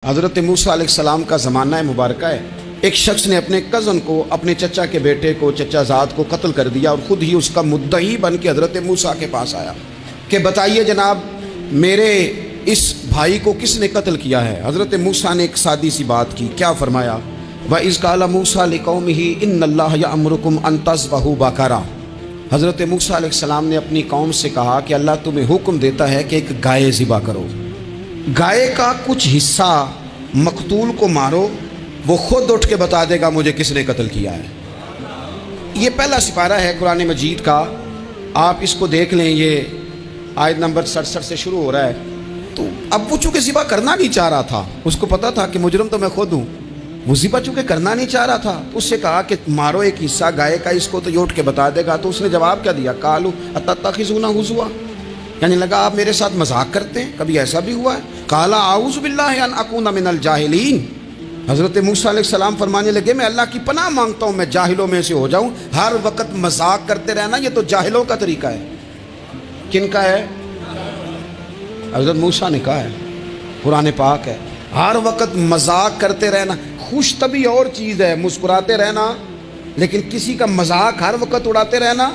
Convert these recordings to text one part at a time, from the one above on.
حضرت موسیٰ علیہ السلام کا زمانہ مبارکہ ہے. ایک شخص نے اپنے کزن کو، اپنے چچا کے بیٹے کو، چچا زاد کو قتل کر دیا اور خود ہی اس کا مدعی بن کے حضرت موسیٰ کے پاس آیا کہ بتائیے جناب میرے اس بھائی کو کس نے قتل کیا ہے؟ حضرت موسیٰ نے ایک سادی سی بات کی. کیا فرمایا؟ وَإِذْ قَالَ مُوسَىٰ لِقَوْمِهِ إِنَّ اللَّهَ يَأْمُرُكُمْ أَن تَذْبَحُوا بَقَرَةً. حضرت موسیٰ علیہ السلام نے اپنی قوم سے کہا کہ اللہ تمہیں حکم دیتا ہے کہ ایک گائے ذبح کرو. گائے کا کچھ حصہ مقتول کو مارو، وہ خود اٹھ کے بتا دے گا مجھے کس نے قتل کیا ہے. یہ پہلا سپارہ ہے قرآن مجید کا، آپ اس کو دیکھ لیں. یہ آیت نمبر 67 سے شروع ہو رہا ہے. تو اب وہ چونکہ ذبح کرنا نہیں چاہ رہا تھا، اس کو پتا تھا کہ مجرم تو میں خود ہوں، وہ ذبح چونکہ کرنا نہیں چاہ رہا تھا، اس سے کہا کہ مارو ایک حصہ گائے کا، اس کو تو یہ اٹھ کے بتا دے گا. تو اس نے جواب کیا دیا؟ قالوا اتتخذون ہزوا، یعنی لگا آپ میرے ساتھ مذاق کرتے ہیں، کبھی ایسا بھی ہوا ہے؟ قال اعوذ باللہ ان اکون من الجاہلین. حضرت موسیٰ علیہ السلام فرمانے لگے میں اللہ کی پناہ مانگتا ہوں میں جاہلوں میں سے ہو جاؤں. ہر وقت مذاق کرتے رہنا یہ تو جاہلوں کا طریقہ ہے. کن کا ہے؟ حضرت موسیٰ نے کہا ہے، قرآن پاک ہے. ہر وقت مذاق کرتے رہنا، خوش طبی اور چیز ہے، مسکراتے رہنا، لیکن کسی کا مذاق ہر وقت اڑاتے رہنا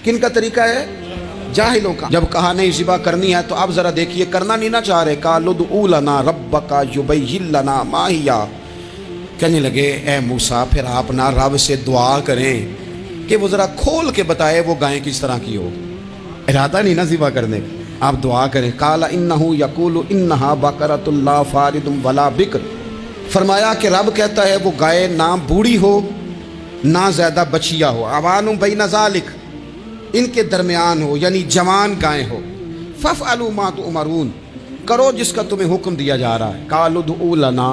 کن کا طریقہ ہے؟ جاہلوں کا. جب کہا نہیں ذبح کرنی ہے تو اب ذرا دیکھیے کرنا نہیں نہ چاہ رہے. قالوا ادع لنا ربک یبین لنا ما ہی، کہنے لگے اے موسیٰ پھر آپ نہ رب سے دعا کریں کہ وہ ذرا کھول کے بتائے وہ گائیں کس طرح کی ہو. ارادہ نہیں نا ذبح کرنے کا، آپ دعا کریں. قال انہ یقول انہا بقرۃ لا فارض ولا بکر. فرمایا کہ رب کہتا ہے وہ گائے نہ بوڑھی ہو نہ زیادہ بچیا ہو، عوان بین ذالک، ان کے درمیان ہو، یعنی جوان گائیں ہو. فافعلوا ما تؤمرون، کرو جس کا تمہیں حکم دیا جا رہا ہے. قالوا ادع لنا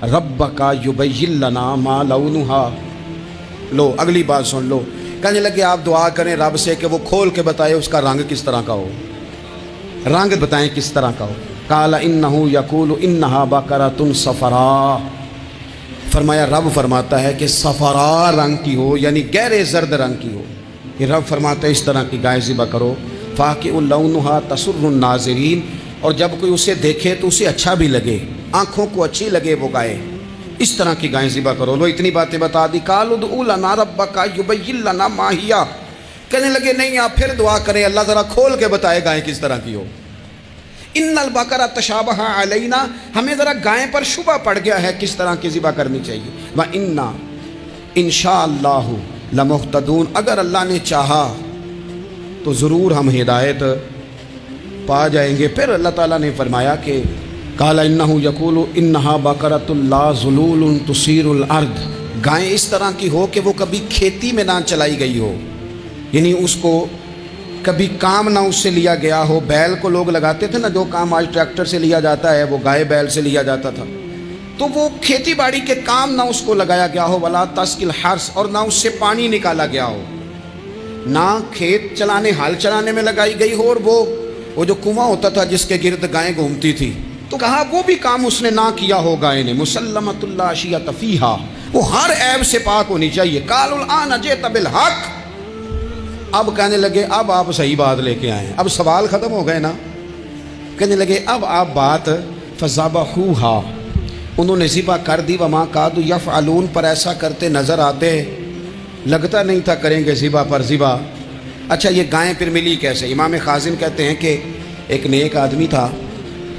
ربک یبین لنا ما لونھا. لو اگلی بات سن لو. کہنے لگے آپ دعا کریں رب سے کہ وہ کھول کے بتائے اس کا رنگ کس طرح کا ہو، رنگ بتائیں کس طرح کا ہو. قال انہ یقول انہا بقرۃ صفراء. فرمایا رب فرماتا ہے کہ صفراء رنگ کی ہو، یعنی گہرے زرد رنگ کی ہو. یہ رب فرماتا ہے اس طرح کی گائے ذبح کرو. فاقع لونھا تسر الناظرین، اور جب کوئی اسے دیکھے تو اسے اچھا بھی لگے، آنکھوں کو اچھی لگے وہ گائے، اس طرح کی گائیں ذبح کرو. لو اتنی باتیں بتا دی. قالوا ادع لنا ربک یبین لنا ما ہی، کہنے لگے نہیں آپ پھر دعا کریں اللہ ذرا کھول کے بتائے گائیں کس طرح کی ہو. ان البقرہ تشابہ علینا، ہمیں ذرا گائیں پر شبہ پڑ گیا ہے کس طرح کی ذبح کرنی چاہیے. وَإِنَّا انشاءاللہ لمہتدون، اگر اللہ نے چاہا تو ضرور ہم ہدایت پا جائیں گے. پھر اللہ تعالیٰ نے فرمایا کہ قال انہ یقول انہا بقرۃ لا ذلول تثیر الارض، گائیں اس طرح کی ہو کہ وہ کبھی کھیتی میں نہ چلائی گئی ہو، یعنی اس کو کبھی کام نہ اس سے لیا گیا ہو. بیل کو لوگ لگاتے تھے نا، جو کام آج ٹریکٹر سے لیا جاتا ہے وہ گائے بیل سے لیا جاتا تھا. تو وہ کھیتی باڑی کے کام نہ اس کو لگایا گیا ہو. ولا تسقی الحرث، اور نہ اس سے پانی نکالا گیا ہو، نہ کھیت چلانے ہل چلانے میں لگائی گئی ہو. اور وہ جو کنواں ہوتا تھا جس کے گرد گائیں گھومتی تھی، تو کہا وہ بھی کام اس نے نہ کیا ہو گائے نے. مسلمۃ لا شیۃ فیہا، وہ ہر عیب سے پاک ہونی چاہیے. قالوا الآن جئت بالحق، اب کہنے لگے اب آپ صحیح بات لے کے آئے ہیں، اب سوال ختم ہو گئے نا. کہنے لگے اب آپ بات فذبحوہا، انہوں نے ذبح کر دی. وما کادوا یفعلون، پر ایسا کرتے نظر آتے، لگتا نہیں تھا کریں گے ذبح پر ذبح. اچھا یہ گائیں پھر ملی کیسے؟ امام خازن کہتے ہیں کہ ایک نیک آدمی تھا،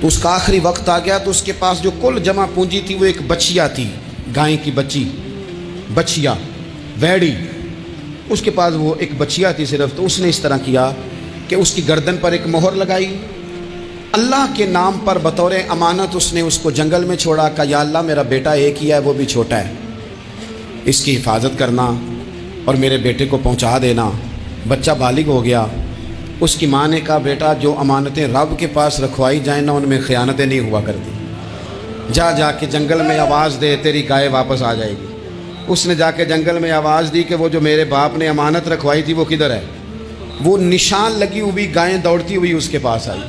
تو اس کا آخری وقت آ گیا تو اس کے پاس جو کل جمع پونجی تھی وہ ایک بچیا تھی، گائیں کی بچی، بچیا ویڑی، اس کے پاس وہ ایک بچیا تھی صرف. تو اس نے اس طرح کیا کہ اس کی گردن پر ایک مہر لگائی، اللہ کے نام پر بطور امانت اس نے اس کو جنگل میں چھوڑا. کہا یا اللہ میرا بیٹا ایک ہی ہے، وہ بھی چھوٹا ہے، اس کی حفاظت کرنا اور میرے بیٹے کو پہنچا دینا. بچہ بالغ ہو گیا. اس کی ماں نے کہا بیٹا جو امانتیں رب کے پاس رکھوائی جائیں نا ان میں خیانتیں نہیں ہوا کرتی، جا کے جنگل میں آواز دے تیری گائے واپس آ جائے گی. اس نے جا کے جنگل میں آواز دی کہ وہ جو میرے باپ نے امانت رکھوائی تھی وہ کدھر ہے. وہ نشان لگی ہوئی گائیں دوڑتی ہوئی اس کے پاس آئی.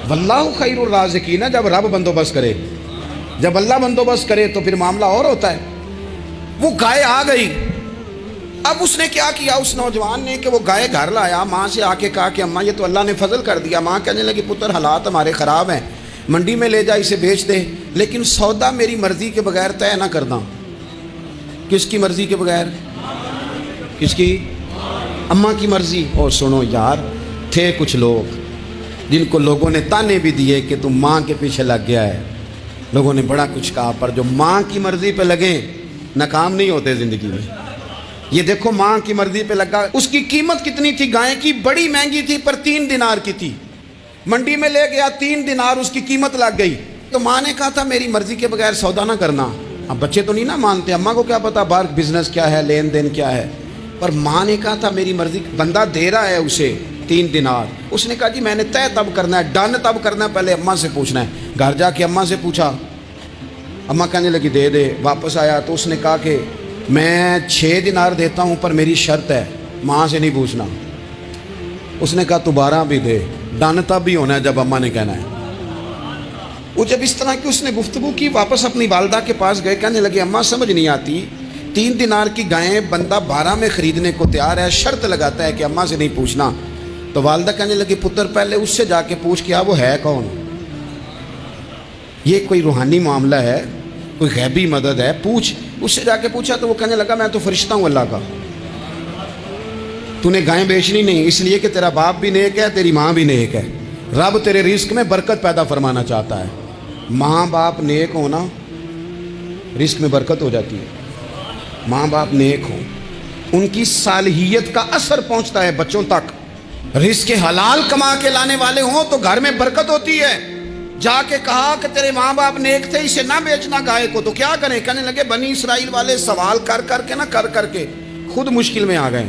واللہ خیر الرازقین، جب رب بندوبست کرے، جب اللہ بندوبست کرے تو پھر معاملہ اور ہوتا ہے. وہ گائے آ گئی. اب اس نے کیا کیا اس نوجوان نے کہ وہ گائے گھر لایا، ماں سے آ کے کہا کہ اماں یہ تو اللہ نے فضل کر دیا. ماں کہنے لگی پتر حالات ہمارے خراب ہیں، منڈی میں لے جا اسے بیچ دے، لیکن سودا میری مرضی کے بغیر طے نہ کرنا۔ کس کی مرضی کے بغیر؟ کس کی؟ اماں کی مرضی۔ اور سنو یار، تھے کچھ لوگ جن کو لوگوں نے تانے بھی دیے کہ تم ماں کے پیچھے لگ گیا ہے، لوگوں نے بڑا کچھ کہا، پر جو ماں کی مرضی پہ لگیں ناکام نہیں ہوتے زندگی میں۔ یہ دیکھو ماں کی مرضی پہ لگا، اس کی قیمت کتنی تھی گائے کی؟ بڑی مہنگی تھی، پر 3 دینار کی تھی۔ منڈی میں لے گیا، 3 دینار اس کی قیمت لگ گئی۔ تو ماں نے کہا تھا میری مرضی کے بغیر سودا نہ کرنا۔ اب بچے تو نہیں نہ مانتے، اماں کو کیا پتا باہر بزنس کیا ہے، لین دین کیا ہے، پر ماں نے کہا تھا میری مرضی۔ بندہ دے رہا ہے اسے 3 دینار، اس نے کہا جی میں نے طے تب کرنا ہے، ڈن تب کرنا ہے، پہلے اماں سے پوچھنا ہے۔ گھر جا کے اماں سے پوچھا، اماں کہنے لگی دے دے۔ واپس آیا تو اس نے کہا کہ میں 6 دینار دیتا ہوں پر میری شرط ہے، ماں سے نہیں پوچھنا۔ اس نے کہا تو 12 بھی دے، ڈن تب بھی ہونا ہے جب اماں نے کہنا ہے۔ وہ جب اس طرح کی اس نے گفتگو کی، واپس اپنی والدہ کے پاس گئے، کہنے لگے اماں سمجھ نہیں آتی، 3 دینار کی گائیں بندہ 12 میں خریدنے کو تیار ہے، شرط لگاتا ہے کہ اماں سے نہیں پوچھنا۔ تو والدہ کہنے لگی پتر پہلے اس سے جا کے پوچھ کیا وہ ہے کون؟ یہ کوئی روحانی معاملہ ہے، کوئی غیبی مدد ہے، پوچھ۔ اس سے جا کے پوچھا تو وہ کہنے لگا میں تو فرشتہ ہوں اللہ کا، تو نے گائیں بیچنی نہیں، اس لیے کہ تیرا باپ بھی نیک ہے، تیری ماں بھی نیک ہے، رب تیرے رزق میں برکت پیدا فرمانا چاہتا ہے۔ ماں باپ نیک ہونا رزق میں برکت ہو جاتی ہے۔ ماں باپ نیک ہوں، ان کی صالحیت کا اثر پہنچتا ہے بچوں تک۔ رزق حلال کما کے لانے والے ہوں تو گھر میں برکت ہوتی ہے۔ جا کے کہا کہ تیرے ماں باپ نیک تھے، اسے نہ بیچنا گائے کو، تو کیا کریں؟ کہنے لگے بنی اسرائیل والے سوال کر کے خود مشکل میں آ گئے۔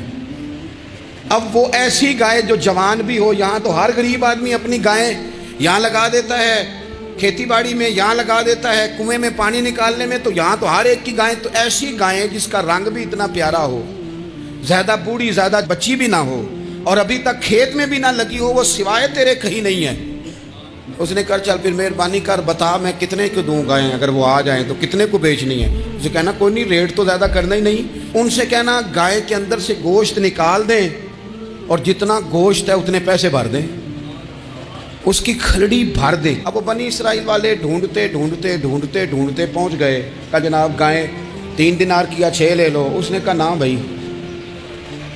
اب وہ ایسی گائے جو جوان بھی ہو، یہاں تو ہر غریب آدمی اپنی گائیں یہاں لگا دیتا ہے، کھیتی باڑی میں یہاں لگا دیتا ہے، کنویں میں پانی نکالنے میں، تو یہاں تو ہر ایک کی گائیں، تو ایسی گائیں جس کا رنگ بھی اتنا پیارا ہو، زیادہ بوڑھی زیادہ بچی بھی نہ ہو، اور ابھی تک کھیت میں بھی نہ لگی ہو، وہ سوائے تیرے کہیں نہیں ہے۔ اس نے کہا چل پھر مہربانی کر بتا میں کتنے کو دوں گائیں، اگر وہ آ جائیں تو کتنے کو بیچنی ہے؟ اسے کہنا کوئی نہیں، ریٹ تو زیادہ کرنا ہی نہیں، ان سے کہنا گائے کے اندر سے گوشت نکال دیں اور جتنا گوشت ہے اتنے پیسے بھر دیں، اس کی کھلڑی بھر دیں۔ اب وہ بنی اسرائیل والے ڈھونڈتے پہنچ گئے، کہا جناب گائیں 3 دینار کی یا 6 لے لو۔ اس نے کہا نا بھائی،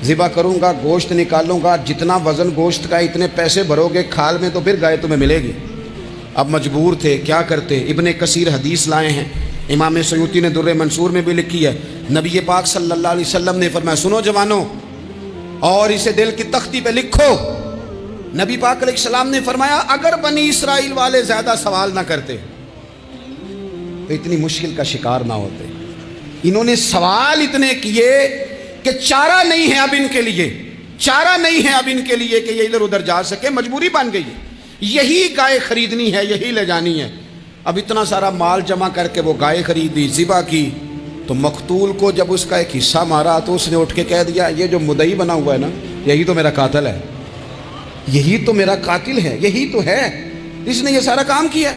ذبح کروں گا، گوشت نکالوں گا، جتنا وزن گوشت کا اتنے پیسے بھرو گے کھال میں تو پھر گائے تمہیں ملے گی۔ اب مجبور تھے، کیا کرتے؟ ابن کثیر حدیث لائے ہیں، امام سیوطی نے در منصور میں بھی لکھی ہے، نبی پاک صلی اللہ علیہ وسلم نے فرمایا سنو جوانوں، اور اسے دل کی تختی پہ لکھو، نبی پاک علیہ السلام نے فرمایا اگر بنی اسرائیل والے زیادہ سوال نہ کرتے تو اتنی مشکل کا شکار نہ ہوتے۔ انہوں نے سوال اتنے کیے کہ چارہ نہیں ہے اب ان کے لیے، چارہ نہیں ہے اب ان کے لیے کہ یہ ادھر ادھر جا سکے، مجبوری بن گئی ہے، یہی گائے خریدنی ہے، یہی لے جانی ہے۔ اب اتنا سارا مال جمع کر کے وہ گائے خریدی، ذبح کی، تو مقتول کو جب اس کا ایک حصہ مارا تو اس نے اٹھ کے کہہ دیا یہ جو مدعی بنا ہوا ہے نا، یہی تو میرا قاتل ہے، یہی تو میرا قاتل ہے، یہی تو ہے جس نے یہ سارا کام کیا۔